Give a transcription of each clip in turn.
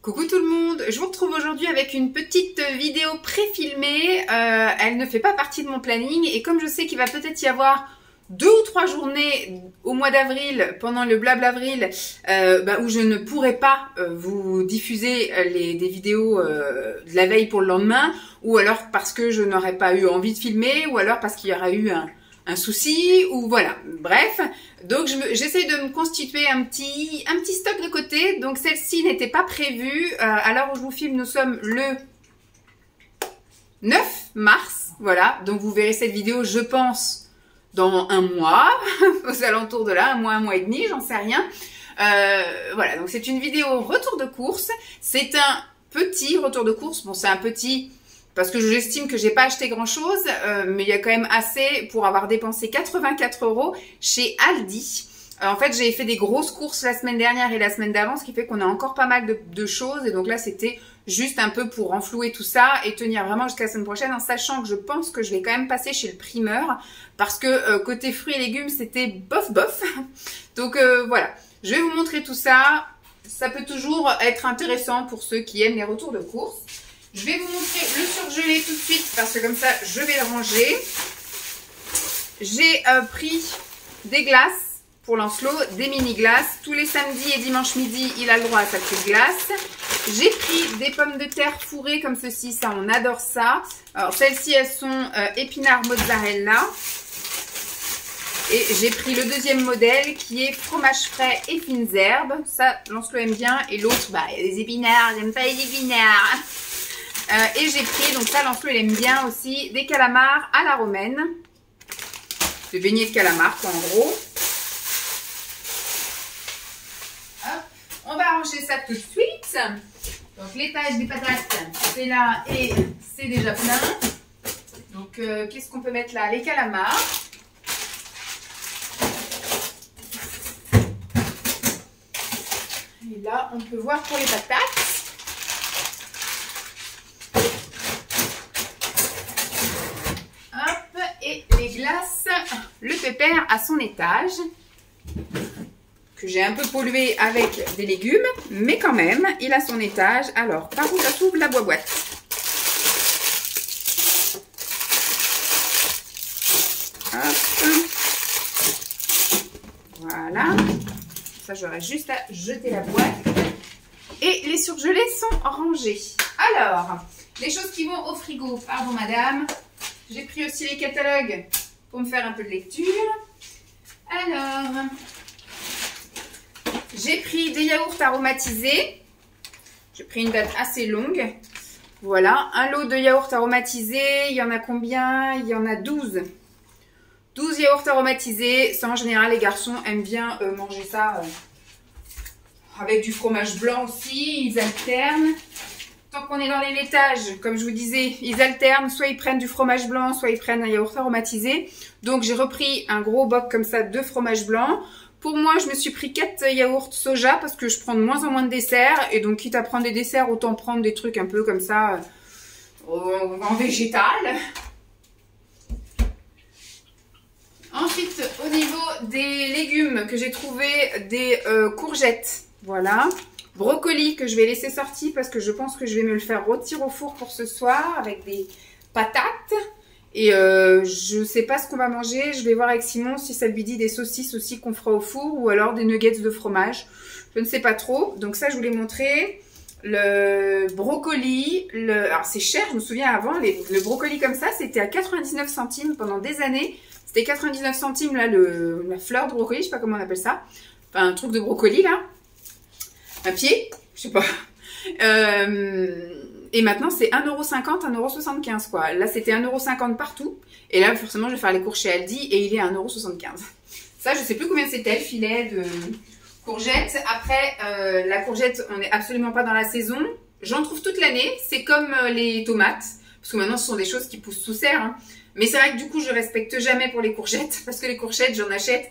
Coucou tout le monde, je vous retrouve aujourd'hui avec une petite vidéo pré-filmée. Elle ne fait pas partie de mon planning et comme je sais qu'il va peut-être y avoir 2 ou 3 journées au mois d'avril, pendant le Blablavril, où je ne pourrai pas vous diffuser des vidéos de la veille pour le lendemain, ou alors parce que je n'aurais pas eu envie de filmer, ou alors parce qu'il y aura eu un souci, ou voilà, bref. Donc j'essaie de me constituer un petit stock de côté. Donc celle-ci n'était pas prévue. À l'heure où je vous filme, nous sommes le 9 mars. Voilà, donc vous verrez cette vidéo, je pense, dans un mois, aux alentours de là, un mois et demi, j'en sais rien. Voilà, donc c'est une vidéo retour de course. C'est un petit retour de course. Bon, c'est un petit... parce que j'estime que j'ai pas acheté grand chose, mais il y a quand même assez pour avoir dépensé 84 € chez Aldi. En fait, j'ai fait des grosses courses la semaine dernière et la semaine d'avant, ce qui fait qu'on a encore pas mal de choses. Et donc là, c'était juste un peu pour renflouer tout ça et tenir vraiment jusqu'à la semaine prochaine, en sachant que je pense que je vais quand même passer chez le primeur, parce que côté fruits et légumes, c'était bof bof. Donc voilà, je vais vous montrer tout ça. Ça peut toujours être intéressant pour ceux qui aiment les retours de course. Je vais vous montrer le surgelé tout de suite parce que comme ça, je vais le ranger. J'ai pris des glaces pour Lancelot, des mini-glaces. Tous les samedis et dimanches midi, il a le droit à sa petite glace. J'ai pris des pommes de terre fourrées comme ceci, ça on adore ça. Alors celles-ci, elles sont épinards mozzarella. Et j'ai pris le deuxième modèle qui est fromage frais et fines herbes. Ça, Lancelot aime bien. Et l'autre, il y a des épinards, j'aime pas les épinards. Et j'ai pris, donc ça Lancelot il aime bien aussi, des calamars à la romaine. Des beignets de calamars quoi, en gros. Hop, on va ranger ça tout de suite. Donc l'étage des patates, c'est là et c'est déjà plein. Donc qu'est-ce qu'on peut mettre là? Les calamars. Et là on peut voir pour les patates. Les glaces, le pépère à son étage, que j'ai un peu pollué avec des légumes, mais quand même, il a son étage. Alors, par où ça s'ouvre la boîte? Hop. Voilà. Ça, j'aurais juste à jeter la boîte. Et les surgelés sont rangés. Alors, les choses qui vont au frigo. Pardon, madame. J'ai pris aussi les catalogues pour me faire un peu de lecture. Alors, j'ai pris des yaourts aromatisés. J'ai pris une date assez longue. Voilà, un lot de yaourts aromatisés. Il y en a combien? Il y en a 12. 12 yaourts aromatisés. Ça, en général, les garçons aiment bien manger ça avec du fromage blanc aussi. Ils alternent. Tant qu'on est dans les laitages, comme je vous disais, ils alternent, soit ils prennent du fromage blanc, soit ils prennent un yaourt aromatisé. Donc j'ai repris un gros boc comme ça de fromage blanc. Pour moi, je me suis pris 4 yaourts soja parce que je prends de moins en moins de desserts. Et donc quitte à prendre des desserts, autant prendre des trucs un peu comme ça en végétal. Ensuite, au niveau des légumes que j'ai trouvé, des courgettes, voilà. Brocoli que je vais laisser sortir parce que je pense que je vais me le faire rôtir au four pour ce soir avec des patates. Et je sais pas ce qu'on va manger. Je vais voir avec Simon si ça lui dit des saucisses aussi qu'on fera au four ou alors des nuggets de fromage. Je ne sais pas trop. Donc ça, je vous l'ai montré. Le brocoli, alors c'est cher, je me souviens avant, le brocoli comme ça, c'était à 99 centimes pendant des années. C'était 99 centimes là, la fleur de brocoli, je sais pas comment on appelle ça. Enfin, un truc de brocoli là. Un pied, je sais pas. Et maintenant, c'est 1,50 €, 1,75 € quoi. Là, c'était 1,50 € partout. Et là, forcément, je vais faire les courses chez Aldi et il est à 1,75 €. Ça, je sais plus combien c'était le filet de courgettes. Après, la courgette, on n'est absolument pas dans la saison. J'en trouve toute l'année. C'est comme les tomates. Parce que maintenant, ce sont des choses qui poussent sous serre. Hein. Mais c'est vrai que du coup, je respecte jamais pour les courgettes. Parce que les courgettes, j'en achète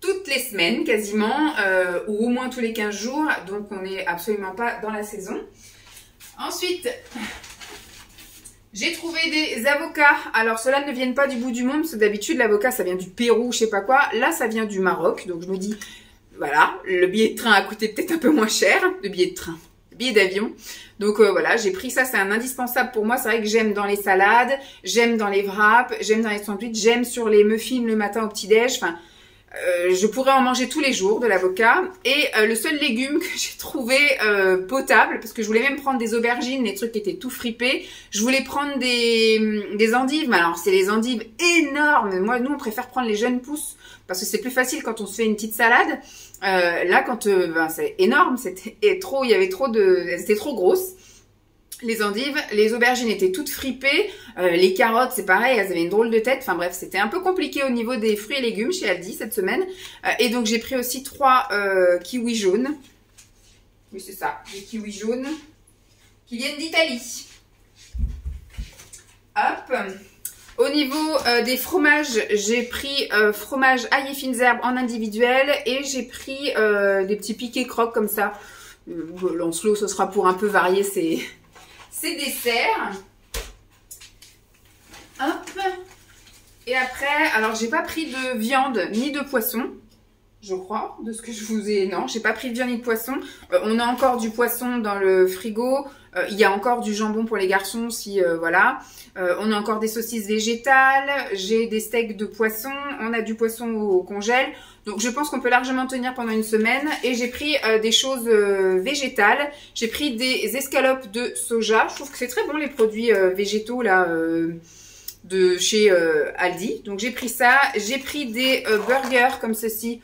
toutes les semaines quasiment, ou au moins tous les 15 jours, donc on n'est absolument pas dans la saison. Ensuite, j'ai trouvé des avocats. Alors ceux-là ne viennent pas du bout du monde, parce que d'habitude l'avocat ça vient du Pérou, je sais pas quoi. Là ça vient du Maroc, donc je me dis, voilà, le billet de train a coûté peut-être un peu moins cher, le billet de train, billets d'avion. Donc voilà, j'ai pris ça, c'est un indispensable pour moi. C'est vrai que j'aime dans les salades, j'aime dans les wraps, j'aime dans les sandwichs, j'aime sur les muffins le matin au petit-déj. Enfin, je pourrais en manger tous les jours de l'avocat. Et le seul légume que j'ai trouvé potable, parce que je voulais même prendre des aubergines, les trucs qui étaient tout fripés. Je voulais prendre des endives, mais alors c'est les endives énormes. Moi, nous, on préfère prendre les jeunes pousses parce que c'est plus facile quand on se fait une petite salade. Là, quand c'est énorme, c'était trop, il y avait trop elles étaient trop grosses. Les endives, les aubergines étaient toutes fripées, les carottes c'est pareil, elles avaient une drôle de tête, enfin bref, c'était un peu compliqué au niveau des fruits et légumes chez Aldi cette semaine. Et donc j'ai pris aussi 3 kiwis jaunes, oui c'est ça, des kiwis jaunes, qui viennent d'Italie. Hop. Au niveau des fromages, j'ai pris fromage ail et fines herbes en individuel et j'ai pris des petits piquets croques comme ça. Lancelot, ce sera pour un peu varier ses desserts. Hop. Et après, alors j'ai pas pris de viande ni de poisson, je crois, de ce que je vous ai... Non, j'ai pas pris de viande ni de poisson. On a encore du poisson dans le frigo. Il y a encore du jambon pour les garçons, si voilà. On a encore des saucisses végétales. J'ai des steaks de poisson. On a du poisson au congèle. Donc je pense qu'on peut largement tenir pendant une semaine. Et j'ai pris des choses végétales. J'ai pris des escalopes de soja. Je trouve que c'est très bon les produits végétaux là de chez Aldi. Donc j'ai pris ça. J'ai pris des burgers comme ceci.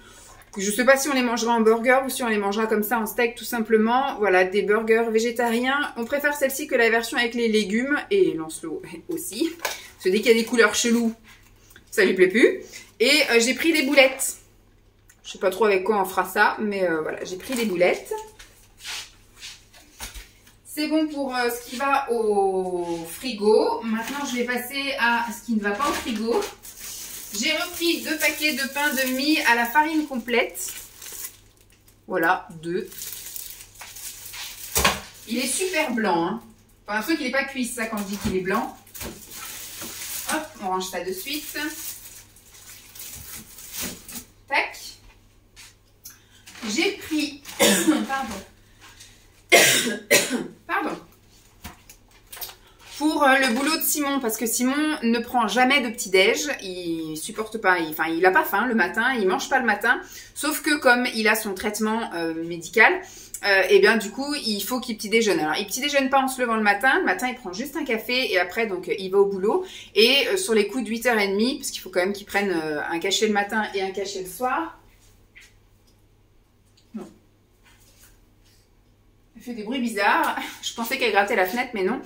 Je ne sais pas si on les mangera en burger ou si on les mangera comme ça en steak tout simplement. Voilà, des burgers végétariens. On préfère celle-ci que la version avec les légumes. Et Lancelot aussi. Parce que dès qu'il y a des couleurs cheloues, ça lui plaît plus. Et j'ai pris des boulettes. Je sais pas trop avec quoi on fera ça. Mais voilà, j'ai pris des boulettes. C'est bon pour ce qui va au frigo. Maintenant, je vais passer à ce qui ne va pas au frigo. J'ai repris 2 paquets de pain de mie à la farine complète. Voilà, 2. Il est super blanc. Hein. Pour l'instant, il n'est pas cuit, ça, quand je dis qu'il est blanc. Hop, on range ça de suite. Tac. J'ai pris... Pardon. Pour le boulot de Simon, parce que Simon ne prend jamais de petit-déj, il supporte pas, il a pas faim le matin, il mange pas le matin, sauf que comme il a son traitement médical, et bien du coup il faut qu'il petit-déjeune. Alors il petit-déjeune pas en se levant le matin il prend juste un café et après donc il va au boulot, et sur les coups de 8h30, parce qu'il faut quand même qu'il prenne un cachet le matin et un cachet le soir. Non. Elle fait des bruits bizarres, je pensais qu'elle grattait la fenêtre mais non.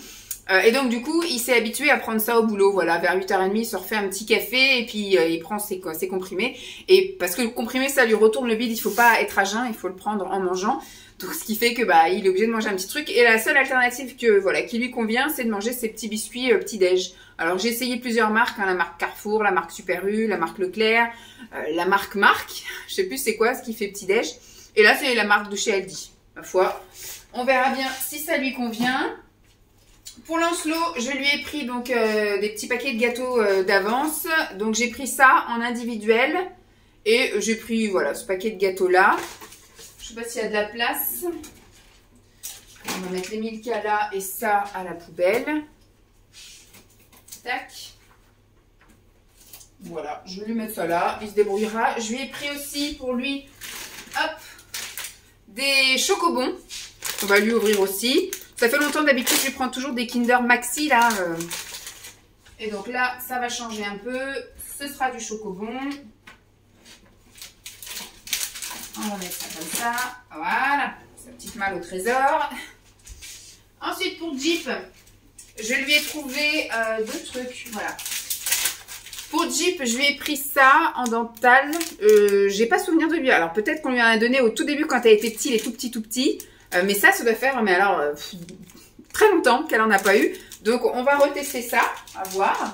Et donc du coup il s'est habitué à prendre ça au boulot, voilà, vers 8h30 il se refait un petit café et puis il prend ses comprimés, et parce que le comprimé ça lui retourne le bide, il faut pas être à jeun, il faut le prendre en mangeant, donc ce qui fait que bah il est obligé de manger un petit truc, et la seule alternative que voilà qui lui convient c'est de manger ses petits biscuits petit déj. Alors j'ai essayé plusieurs marques, hein, la marque Carrefour, la marque Super U, la marque Leclerc, la marque je sais plus c'est quoi ce qui fait petit déj, et là c'est la marque de chez Aldi, ma foi, on verra bien si ça lui convient. Pour Lancelot, je lui ai pris donc des petits paquets de gâteaux d'avance. Donc j'ai pris ça en individuel. Et j'ai pris voilà ce paquet de gâteaux là. Je sais pas s'il y a de la place. On va mettre les Milka là et ça à la poubelle. Tac. Voilà, je vais lui mettre ça là. Il se débrouillera. Je lui ai pris aussi pour lui, hop, des chocobons. On va lui ouvrir aussi. Ça fait longtemps, d'habitude, je lui prends toujours des Kinder Maxi, là. Et donc là, ça va changer un peu. Ce sera du chocobon. On va mettre ça comme ça. Voilà. Sa petite malle au trésor. Ensuite, pour Jeep, je lui ai trouvé 2 trucs. Voilà. Pour Jeep, je lui ai pris ça en dentale. J'ai pas souvenir de lui. Alors, peut-être qu'on lui en a donné au tout début quand elle était petite, il est tout petit. Mais ça doit faire, mais alors, très longtemps qu'elle n'en a pas eu. Donc, on va retester ça, à voir.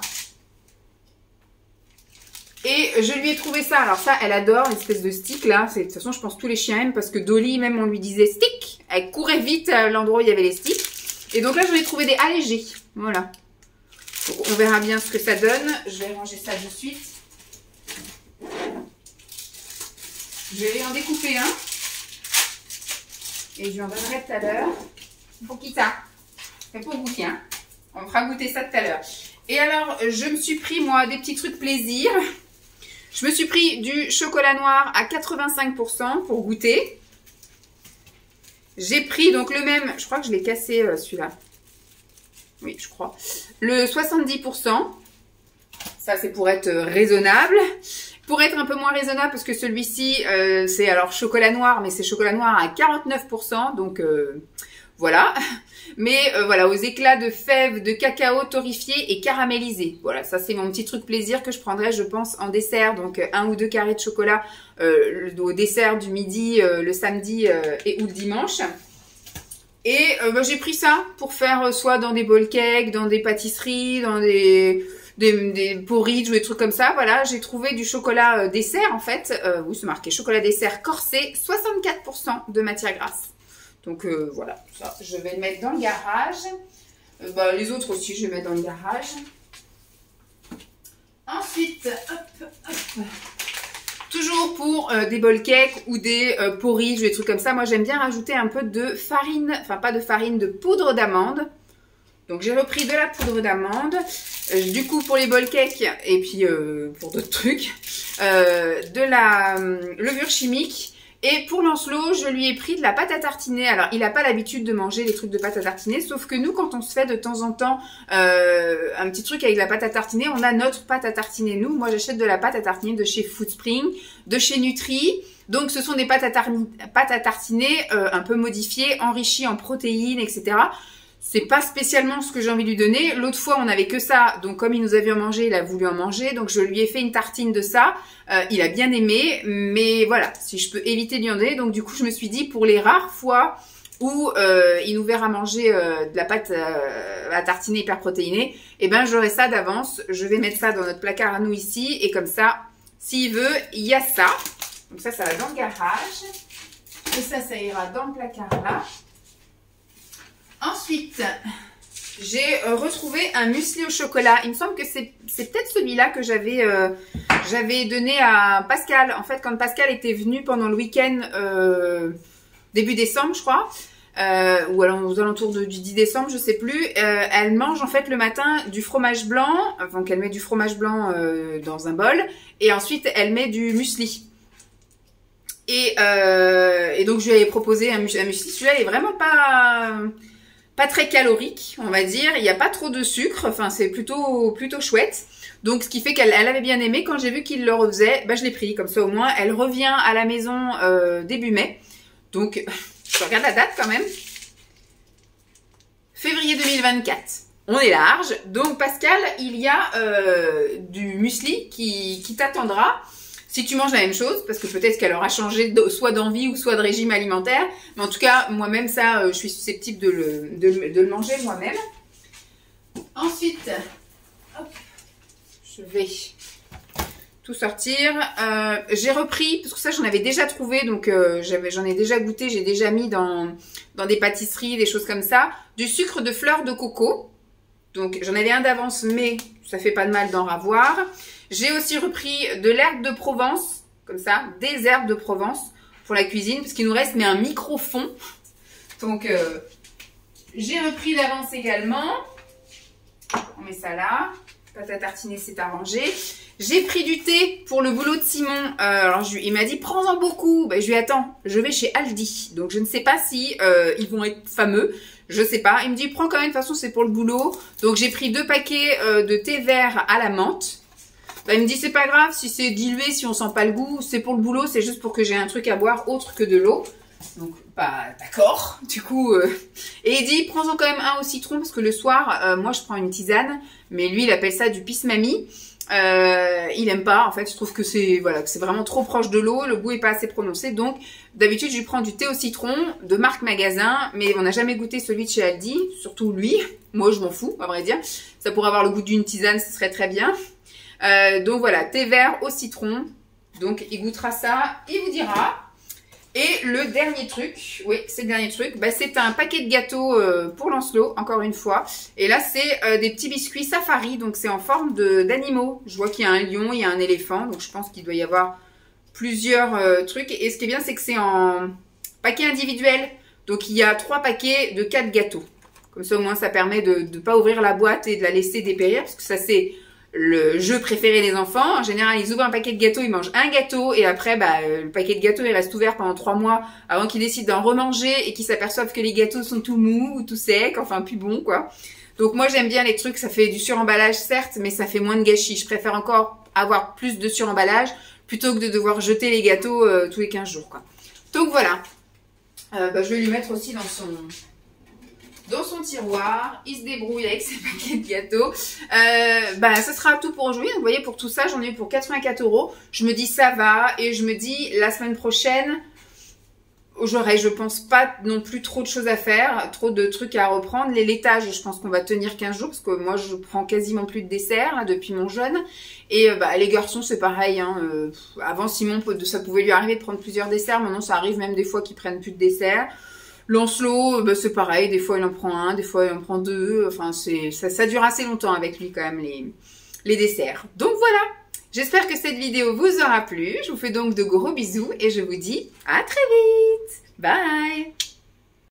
Et je lui ai trouvé ça. Alors ça, elle adore l'espèce de stick là. De toute façon, je pense que tous les chiens aiment parce que Dolly, même on lui disait stick. Elle courait vite à l'endroit où il y avait les sticks. Et donc là, j'en ai trouvé des allégés. Voilà. Donc, on verra bien ce que ça donne. Je vais ranger ça de suite. Je vais en découper un. Et je lui en donnerai tout à l'heure. pour qui ça? C'est pour vous, tiens. On fera goûter ça tout à l'heure. Et alors, je me suis pris, moi, des petits trucs plaisir. Je me suis pris du chocolat noir à 85% pour goûter. J'ai pris donc le même, je crois que je l'ai cassé celui-là. Oui, je crois. Le 70%. Ça, c'est pour être raisonnable. Pour être un peu moins raisonnable, parce que celui-ci, c'est alors chocolat noir, mais c'est chocolat noir à 49%. Donc, voilà. Mais voilà, aux éclats de fèves de cacao torréfié et caramélisé. Voilà, ça c'est mon petit truc plaisir que je prendrai, je pense, en dessert. Donc, 1 ou 2 carrés de chocolat au dessert du midi, le samedi et ou le dimanche. Et bah, j'ai pris ça pour faire soit dans des bowl cakes, dans des pâtisseries, dans des porridge ou des trucs comme ça. Voilà, j'ai trouvé du chocolat dessert en fait. Oui, c'est marqué chocolat dessert corsé, 64% de matière grasse. Donc voilà, ça, je vais le mettre dans le garage. Bah, les autres aussi, je vais mettre dans le garage. Ensuite, hop, hop. Toujours pour des bowl cakes ou des porridge, des trucs comme ça. Moi, j'aime bien rajouter un peu de farine, enfin pas de farine, de poudre d'amande. Donc, j'ai repris de la poudre d'amande. Du coup, pour les bowl cakes et puis pour d'autres trucs, de la levure chimique. Et pour Lancelot, je lui ai pris de la pâte à tartiner. Alors, il n'a pas l'habitude de manger les trucs de pâte à tartiner, sauf que nous, quand on se fait de temps en temps un petit truc avec de la pâte à tartiner, on a notre pâte à tartiner. Nous, moi, j'achète de la pâte à tartiner de chez Foodspring, de chez Nutri. Donc, ce sont des pâtes à tartiner un peu modifiées, enrichies en protéines, etc. C'est pas spécialement ce que j'ai envie de lui donner. L'autre fois, on n'avait que ça. Donc, comme il nous avait en mangé, il a voulu en manger. Donc, je lui ai fait une tartine de ça. Il a bien aimé. Mais voilà, si je peux éviter de lui en donner. Donc, du coup, je me suis dit, pour les rares fois où il nous verra manger de la pâte à tartiner hyper protéinée, eh ben, j'aurai ça d'avance. Je vais mettre ça dans notre placard à nous ici. Et comme ça, s'il veut, il y a ça. Donc, ça va dans le garage. Et ça ira dans le placard là. Ensuite, j'ai retrouvé un muesli au chocolat. Il me semble que c'est peut-être celui-là que j'avais donné à Pascal. En fait, quand Pascal était venu pendant le week-end début décembre, je crois, ou aux alentours du 10 décembre, je sais plus, elle mange en fait le matin du fromage blanc. Donc, elle met du fromage blanc dans un bol et ensuite, elle met du muesli. Et donc, je lui avais proposé un muesli. Celui-là, il est vraiment pas très calorique, on va dire. Il n'y a pas trop de sucre. Enfin, c'est plutôt chouette. Donc, ce qui fait qu'elle avait bien aimé. Quand j'ai vu qu'il le refaisait, bah, je l'ai pris. Comme ça, au moins, elle revient à la maison début mai. Donc, je regarde la date quand même. Février 2024. On est large. Donc, Pascal, il y a du muesli qui t'attendra. Si tu manges la même chose, parce que peut-être qu'elle aura changé soit d'envie ou soit de régime alimentaire. Mais en tout cas, moi-même, ça, je suis susceptible de le manger moi-même. Ensuite, hop, je vais tout sortir. J'ai repris, parce que ça, j'en avais déjà trouvé, donc j'en ai déjà goûté, j'ai déjà mis dans des pâtisseries, des choses comme ça, du sucre de fleur de coco. Donc, j'en avais un d'avance, mais ça fait pas de mal d'en ravoir. J'ai aussi repris de l'herbe de Provence, comme ça, des herbes de Provence pour la cuisine, parce qu'il nous reste mais un micro-fond. Donc, j'ai repris d'avance également. On met ça là. Pâte à tartiner, c'est arrangé. J'ai pris du thé pour le boulot de Simon. Alors, il m'a dit, prends-en beaucoup. Ben, je lui ai dit, attends, je vais chez Aldi. Donc, je ne sais pas si ils vont être fameux. Je sais pas. Il me dit, prends quand même, de toute façon, c'est pour le boulot. Donc, j'ai pris 2 paquets de thé vert à la menthe. Ben, il me dit, c'est pas grave, si c'est dilué, si on sent pas le goût, c'est pour le boulot, c'est juste pour que j'ai un truc à boire autre que de l'eau. Donc, bah, d'accord. Du coup, et il dit, prends-en quand même un au citron, parce que le soir, moi, je prends une tisane, mais lui, il appelle ça du pismami. Il aime pas, en fait, je trouve que c'est voilà, que c'est vraiment trop proche de l'eau, le goût est pas assez prononcé, donc d'habitude je lui prends du thé au citron de marque Magasin, mais on n'a jamais goûté celui de chez Aldi, surtout lui, moi je m'en fous, à vrai dire, ça pourrait avoir le goût d'une tisane, ce serait très bien. Donc voilà, thé vert au citron, donc il goûtera ça, il vous dira. Et le dernier truc, oui, c'est le dernier truc, bah, c'est un paquet de gâteaux pour Lancelot, encore une fois. Et là, c'est des petits biscuits safari, donc c'est en forme d'animaux. Je vois qu'il y a un lion, il y a un éléphant, donc je pense qu'il doit y avoir plusieurs trucs. Et ce qui est bien, c'est que c'est en paquet individuel. Donc il y a 3 paquets de 4 gâteaux. Comme ça au moins ça permet de ne pas ouvrir la boîte et de la laisser dépérir, parce que ça c'est le jeu préféré des enfants. En général, ils ouvrent un paquet de gâteaux, ils mangent un gâteau et après, le paquet de gâteaux, il reste ouvert pendant 3 mois avant qu'ils décident d'en remanger et qu'ils s'aperçoivent que les gâteaux sont tout mous ou tout secs, enfin plus bons quoi. Donc moi j'aime bien les trucs, ça fait du suremballage certes, mais ça fait moins de gâchis. Je préfère encore avoir plus de suremballage plutôt que de devoir jeter les gâteaux tous les 15 jours quoi. Donc voilà, je vais lui mettre aussi dans son tiroir, il se débrouille avec ses paquets de gâteaux. Ça sera tout pour aujourd'hui. Vous voyez, pour tout ça, j'en ai eu pour 84 €. Je me dis ça va et je me dis la semaine prochaine, j'aurai, je pense, pas non plus trop de choses à faire, trop de trucs à reprendre. Les laitages, je pense qu'on va tenir 15 jours parce que moi, je prends quasiment plus de dessert là, depuis mon jeûne. Et les garçons, c'est pareil. Hein, avant, Simon, ça pouvait lui arriver de prendre plusieurs desserts. Maintenant, ça arrive même des fois qu'ils prennent plus de dessert. Lancelot, c'est pareil, des fois il en prend un, des fois il en prend deux, enfin ça dure assez longtemps avec lui quand même les desserts. Donc voilà, j'espère que cette vidéo vous aura plu, je vous fais donc de gros bisous et je vous dis à très vite, bye.